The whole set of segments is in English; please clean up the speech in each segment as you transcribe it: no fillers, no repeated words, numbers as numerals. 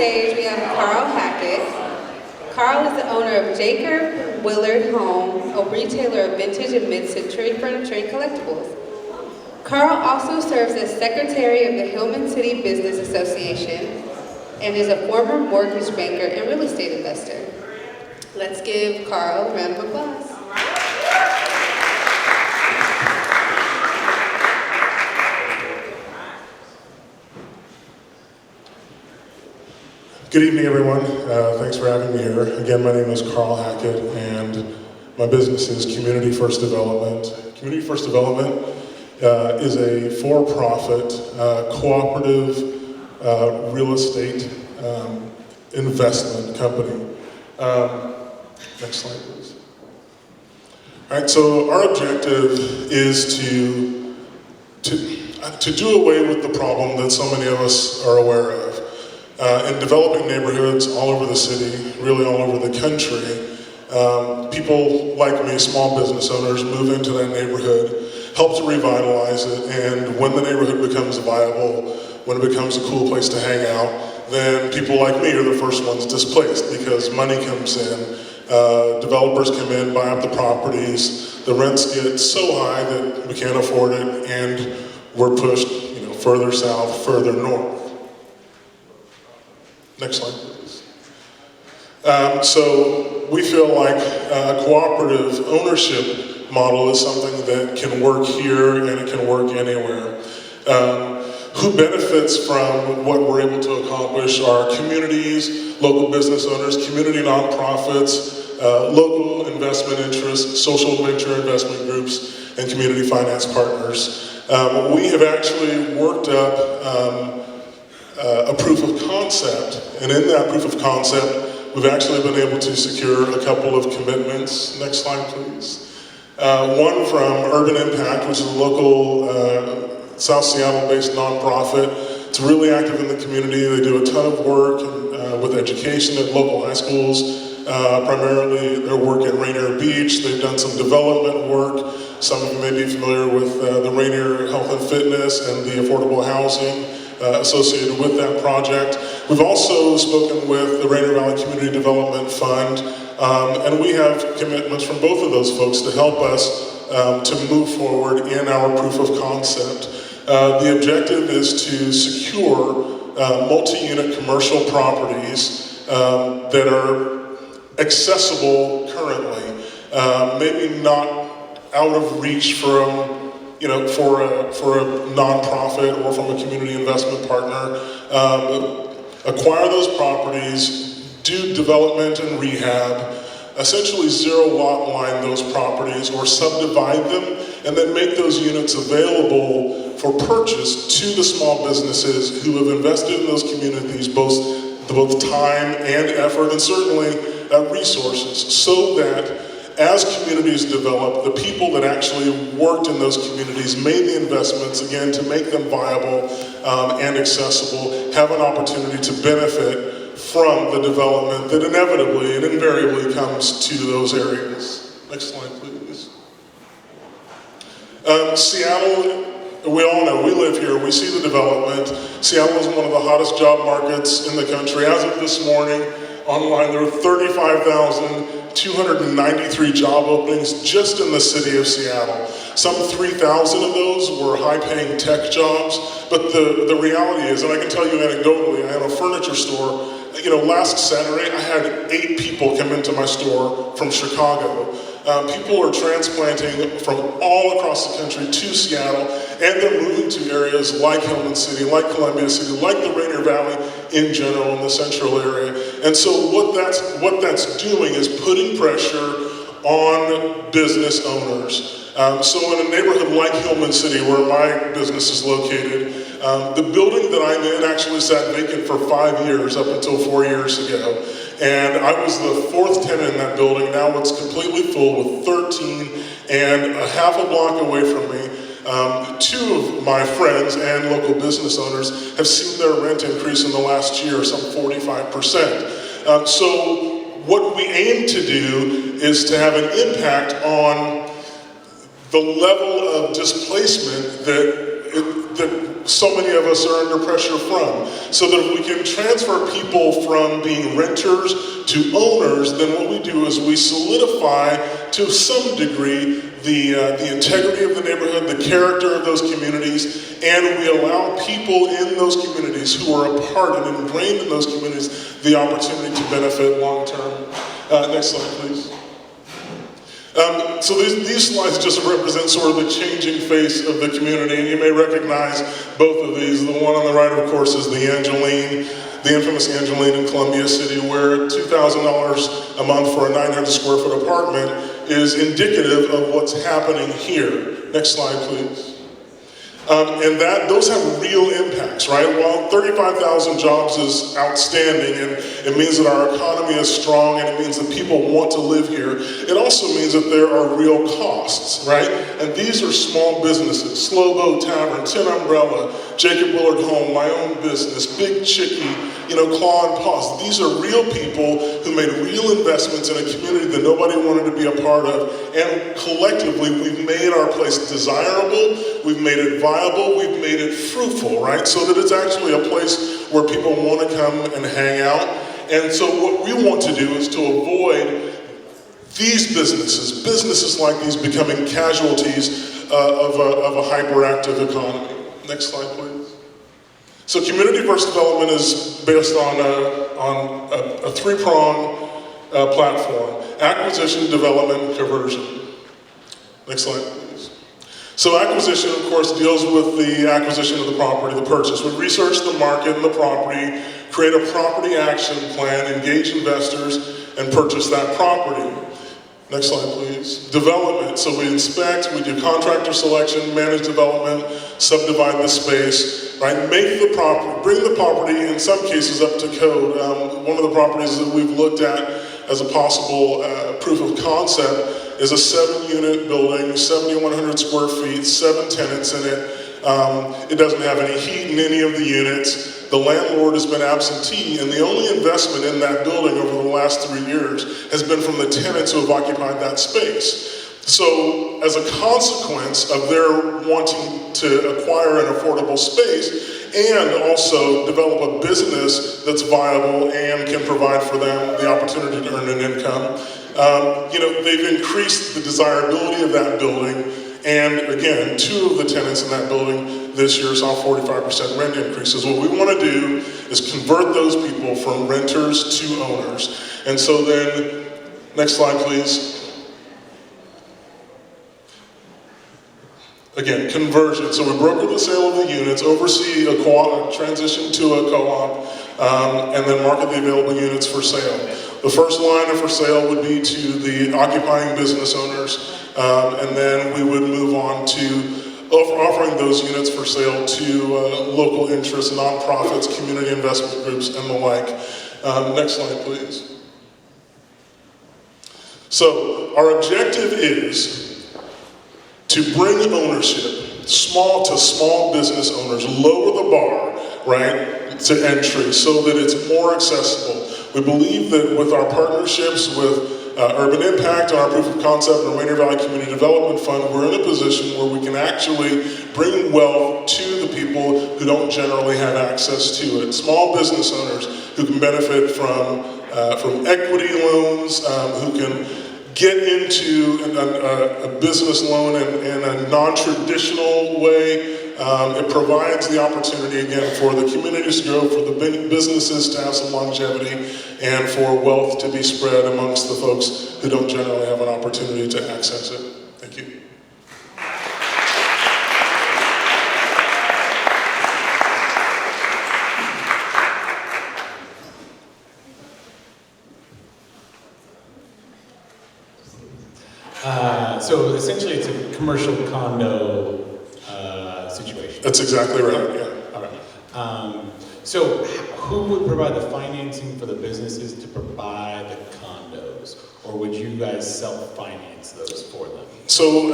stage, we have Karl Hackett. Karl is the owner of Jacob Willard Home, a retailer of vintage and mid-century furniture and collectibles. Karl also serves as secretary of the Hillman City Business Association and is a former mortgage banker and real estate investor. Let's give Karl a round of applause. Good evening, everyone. Thanks for having me here. Again, my name is Karl Hackett, and my business is Community First Development. Community First Development is a for-profit, cooperative real estate investment company. Next slide, please. All right, so our objective is to do away with the problem that so many of us are aware of. In developing neighborhoods all over the city, really all over the country, people like me, small business owners, move into that neighborhood, help to revitalize it, and when the neighborhood becomes viable, when it becomes a cool place to hang out, then people like me are the first ones displaced because money comes in, developers come in, buy up the properties, the rents get so high that we can't afford it, and we're pushed, further south, further north. Next slide, please. So we feel like a cooperative ownership model is something that can work here and it can work anywhere. Who benefits from what we're able to accomplish are communities, local business owners, community nonprofits, local investment interests, social venture investment groups, and community finance partners. We have actually worked up a proof of concept, and in that proof of concept, we've actually been able to secure a couple of commitments. Next slide, please. One from Urban Impact, which is a local South Seattle-based nonprofit. It's really active in the community. They do a ton of work with education at local high schools, primarily their work at Rainier Beach. They've done some development work. Some of you may be familiar with the Rainier Health and Fitness and the affordable housing associated with that project. We've also spoken with the Rainier Valley Community Development Fund, and we have commitments from both of those folks to help us to move forward in our proof of concept. The objective is to secure multi-unit commercial properties that are accessible currently, maybe not out of reach from for a nonprofit or from a community investment partner. Acquire those properties, do development and rehab, essentially zero lot line those properties or subdivide them, and then make those units available for purchase to the small businesses who have invested in those communities, both time and effort, and certainly resources, so that as communities develop, the people that actually worked in those communities made the investments, again, to make them viable and accessible, have an opportunity to benefit from the development that inevitably and invariably comes to those areas. Next slide, please. Seattle, we all know, we live here, we see the development. Seattle is one of the hottest job markets in the country. As of this morning, online, there are 35,293 job openings just in the city of Seattle. Some 3,000 of those were high-paying tech jobs, but the reality is, and I can tell you anecdotally, I own a furniture store. Last Saturday, I had 8 people come into my store from Chicago. People are transplanting from all across the country to Seattle, and they're moving to areas like Hillman City, like Columbia City, like the Rainier Valley in general in the central area. And so what that's doing is putting pressure on business owners. So in a neighborhood like Hillman City, where my business is located, the building that I'm in actually sat vacant for 5 years up until 4 years ago. And I was the 4th tenant in that building. Now it's completely full with 13, and a half a block away from me, 2 of my friends and local business owners have seen their rent increase in the last year, some 45%. So what we aim to do is to have an impact on the level of displacement that so many of us are under pressure from. So that if we can transfer people from being renters to owners, then what we do is we solidify to some degree the integrity of the neighborhood, the character of those communities, and we allow people in those communities who are a part and ingrained in those communities the opportunity to benefit long term. Next slide, please. So these slides just represent sort of the changing face of the community, and you may recognize both of these. The one on the right, of course, is the Angeline, the infamous Angeline in Columbia City, where $2,000 a month for a 900 square foot apartment is indicative of what's happening here. Next slide, please. And those have real impacts, right? While 35,000 jobs is outstanding, and it means that our economy is strong, and it means that people want to live here, it also means that there are real costs, right? And these are small businesses: Slow Boat Tavern, Tin Umbrella, Jacob Willard Home, my own business, Big Chickie, Claw and Paws. These are real people who made real investments in a community that nobody wanted to be a part of, and collectively we've made our place desirable, we've made it viable, we've made it fruitful, right? So that it's actually a place where people want to come and hang out. And so what we want to do is to avoid these businesses like these becoming casualties of a hyperactive economy. Next slide, please. So community-first development is based on a three-pronged platform: acquisition, development, conversion. Next slide, please. So acquisition, of course, deals with the acquisition of the property, the purchase. We research the market and the property, create a property action plan, engage investors, and purchase that property. Next slide, please. Development. So we inspect, we do contractor selection, manage development, subdivide the space, right? Make the property, bring the property in some cases up to code. One of the properties that we've looked at as a possible proof of concept is a 7-unit building, 7,100 square feet, 7 tenants in it. It doesn't have any heat in any of the units. The landlord has been absentee, and the only investment in that building over the last 3 years has been from the tenants who have occupied that space. So as a consequence of their wanting to acquire an affordable space and also develop a business that's viable and can provide for them the opportunity to earn an income, they've increased the desirability of that building. And again, 2 of the tenants in that building this year saw 45% rent increases. What we want to do is convert those people from renters to owners. And so then, next slide, please. Again, conversion. So we broker the sale of the units, oversee a transition to a co-op, and then market the available units for sale. The first line of for sale would be to the occupying business owners, and then we would move on to offering those units for sale to local interests, nonprofits, community investment groups, and the like. Next slide, please. So our objective is to bring ownership, small business owners, lower the bar, right, to entry so that it's more accessible. We believe that with our partnerships with Urban Impact and our proof of concept and Rainier Valley Community Development Fund, we're in a position where we can actually bring wealth to the people who don't generally have access to it. Small business owners who can benefit from equity loans, who can get into a business loan in a non-traditional way. It provides the opportunity, again, for the communities to grow, for the businesses to have some longevity, and for wealth to be spread amongst the folks who don't generally have an opportunity to access it. Thank you. So essentially it's a commercial condo situation. That's exactly right, yeah. All right. So who would provide the financing for the businesses to provide the condos? Or would you guys self-finance those for them? So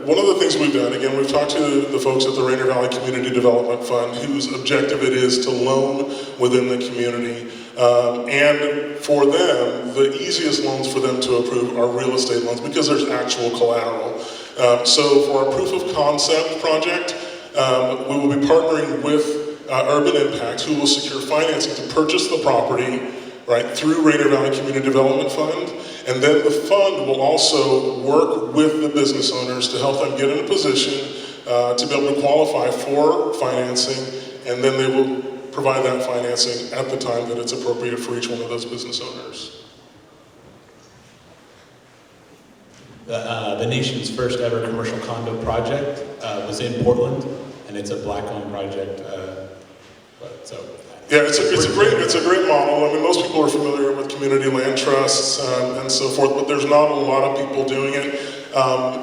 one of the things we've done, again, we've talked to the folks at the Rainier Valley Community Development Fund, whose objective it is to loan within the community. And for them, the easiest loans for them to approve are real estate loans because there's actual collateral. So for our proof of concept project, We will be partnering with Urban Impact, who will secure financing to purchase the property, right, through Rainier Valley Community Development Fund. And then the fund will also work with the business owners to help them get in a position to be able to qualify for financing, and then they will provide that financing at the time that it's appropriate for each one of those business owners. The nation's first ever commercial condo project was in Portland, and it's a black-owned project. Yeah, it's a great model. I mean, most people are familiar with community land trusts and so forth, but there's not a lot of people doing it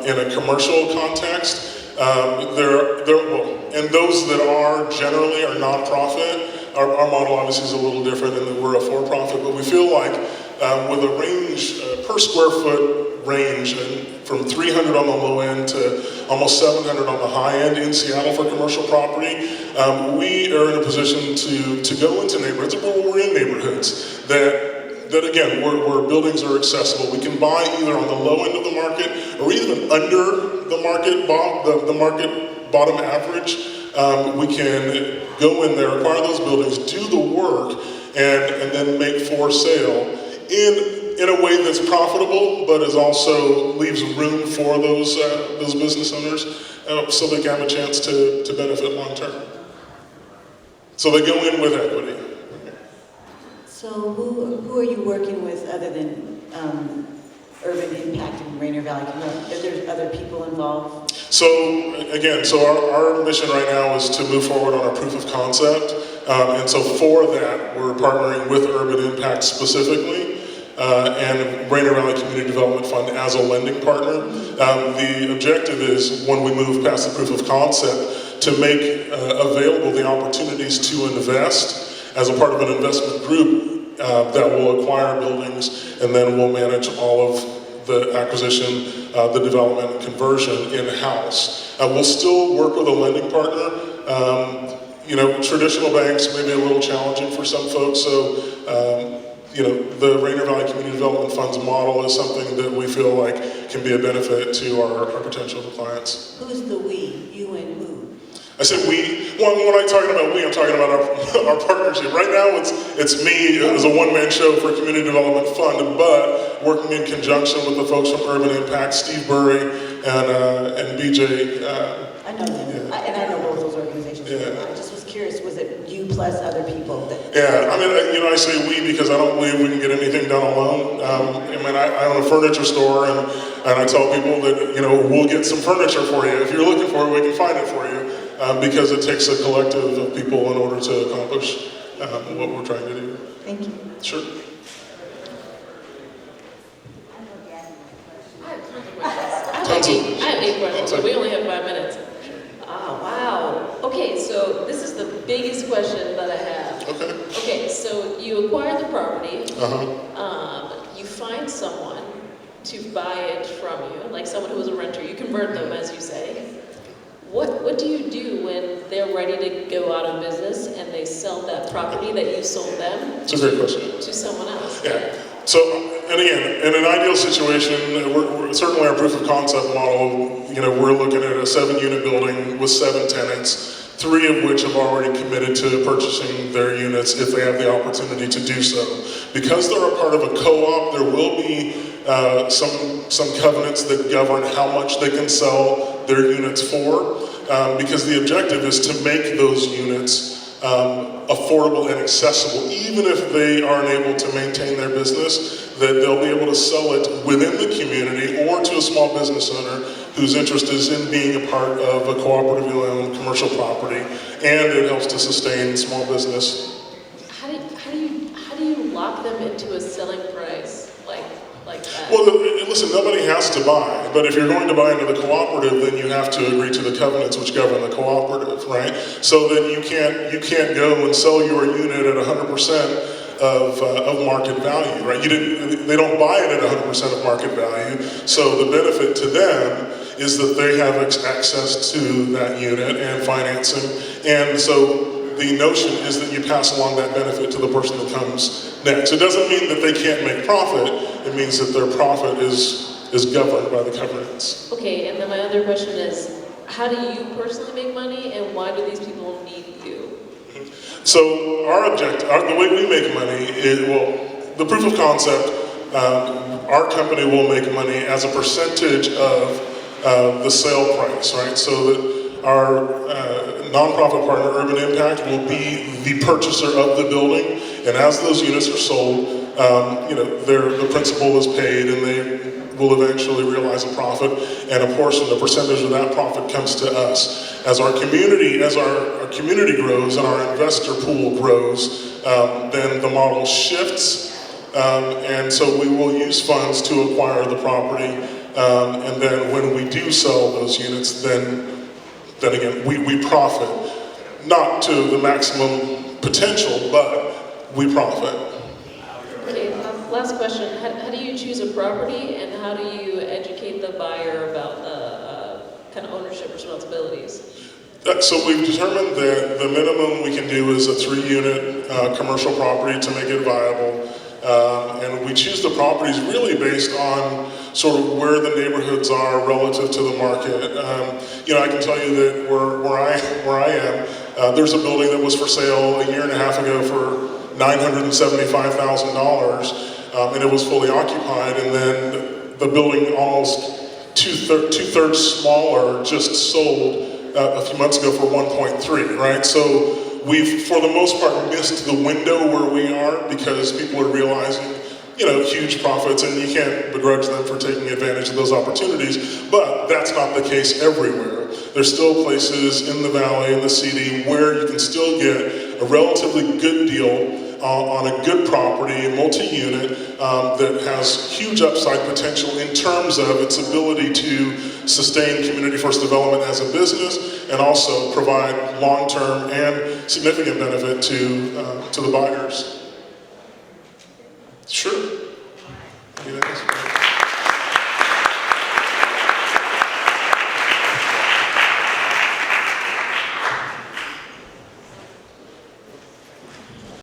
in a commercial context. And those that are generally are nonprofit. Our model obviously is a little different in that we're a for-profit, but we feel like with a range, per square foot range, and from 300 on the low end to almost 700 on the high end in Seattle for commercial property, we are in a position to go into neighborhoods, we're in neighborhoods that again, where buildings are accessible. We can buy either on the low end of the market or even under the market bottom average. We can go in there, acquire those buildings, do the work, and then make for sale in a way that's profitable, but is also leaves room for those business owners so they can have a chance to benefit long term. So they go in with equity. So who are you working with other than Urban Impact and Rainier Valley? Are there other people involved? So again, our mission right now is to move forward on our proof of concept. And so for that, we're partnering with Urban Impact specifically and Rainier Valley Community Development Fund as a lending partner. The objective is when we move past the proof of concept to make available the opportunities to invest as a part of an investment group that will acquire buildings, and then we'll manage all of the acquisition, the development, and conversion in-house. We'll still work with a lending partner. Traditional banks may be a little challenging for some folks, so the Rainier Valley Community Development Fund's model is something that we feel like can be a benefit to our potential clients. Who's the we? You and who? I said we. When I'm talking about we, I'm talking about our partnership. Right now, it's me as a one-man show for Community Development Fund, but working in conjunction with the folks from Urban Impact, Steve Burry and BJ. I know them, yeah. and I know both those organizations. Yeah. I just was curious, was it you plus other people? Yeah, I mean, I say we because I don't believe we can get anything done alone. I own a furniture store, and I tell people that, we'll get some furniture for you. If you're looking for it, we can find it for you. Because it takes a collective of people in order to accomplish what we're trying to do. Thank you. Sure. I have 8 questions, but we only have 5 minutes. Wow. Okay, so this is the biggest question that I have. Okay, so you acquired the property. You find someone to buy it from you, like someone who is a renter. You convert them, as you say. What do you do when they're ready to go out of business and they sell that property that you sold them? It's a great question. To someone else? Yeah. So, and again, in an ideal situation, we're certainly our proof of concept model, we're looking at a 7-unit building with 7 tenants, 3 of which have already committed to purchasing their units if they have the opportunity to do so. Because they're a part of a co-op, there will be some covenants that govern how much they can sell their units for, because the objective is to make those units affordable and accessible, even if they aren't able to maintain their business, that they'll be able to sell it within the community or to a small business owner whose interest is in being a part of a cooperatively owned commercial property, and it helps to sustain small business. How do you lock them into a selling price like that? Well, listen, nobody has to buy, but if you're going to buy into the cooperative, then you have to agree to the covenants which govern the cooperative, right? So then you can't go and sell your unit at 100% of market value, right? They don't buy it at 100% of market value, so the benefit to them is that they have access to that unit and financing, and so the notion is that you pass along that benefit to the person that comes next. It doesn't mean that they can't make profit, it means that their profit is governed by the covenants. Okay, and then my other question is, how do you personally make money, and why do these people need you? So the way we make money is, well, the proof of concept, our company will make money as a percentage of the sale price, right? So that our nonprofit partner, Urban Impact, will be the purchaser of the building, and as those units are sold, the principal is paid, and they will eventually realize a profit, and a portion, the percentage of that profit comes to us. As our community grows and our investor pool grows, then the model shifts, and so we will use funds to acquire the property, and then when we do sell those units, then again, we profit. Not to the maximum potential, but we profit. Okay, last question. How do you choose a property, and how do you educate the buyer about kind of ownership responsibilities? So we've determined that the minimum we can do is a 3-unit commercial property to make it viable. And we choose the properties really based on sort of where the neighborhoods are relative to the market. I can tell you that where I am, there's a building that was for sale a year and a half ago for $975,000, and it was fully occupied, and then the building almost two-thirds smaller just sold a few months ago for 1.3, right? So we've, for the most part, missed the window where we are because people are realizing, huge profits, and you can't begrudge them for taking advantage of those opportunities, but that's not the case everywhere. There's still places in the valley, in the CD, where you can still get a relatively good deal on a good property, a multi-unit, that has huge upside potential in terms of its ability to sustain community first development as a business and also provide long-term and significant benefit to the buyers. Sure.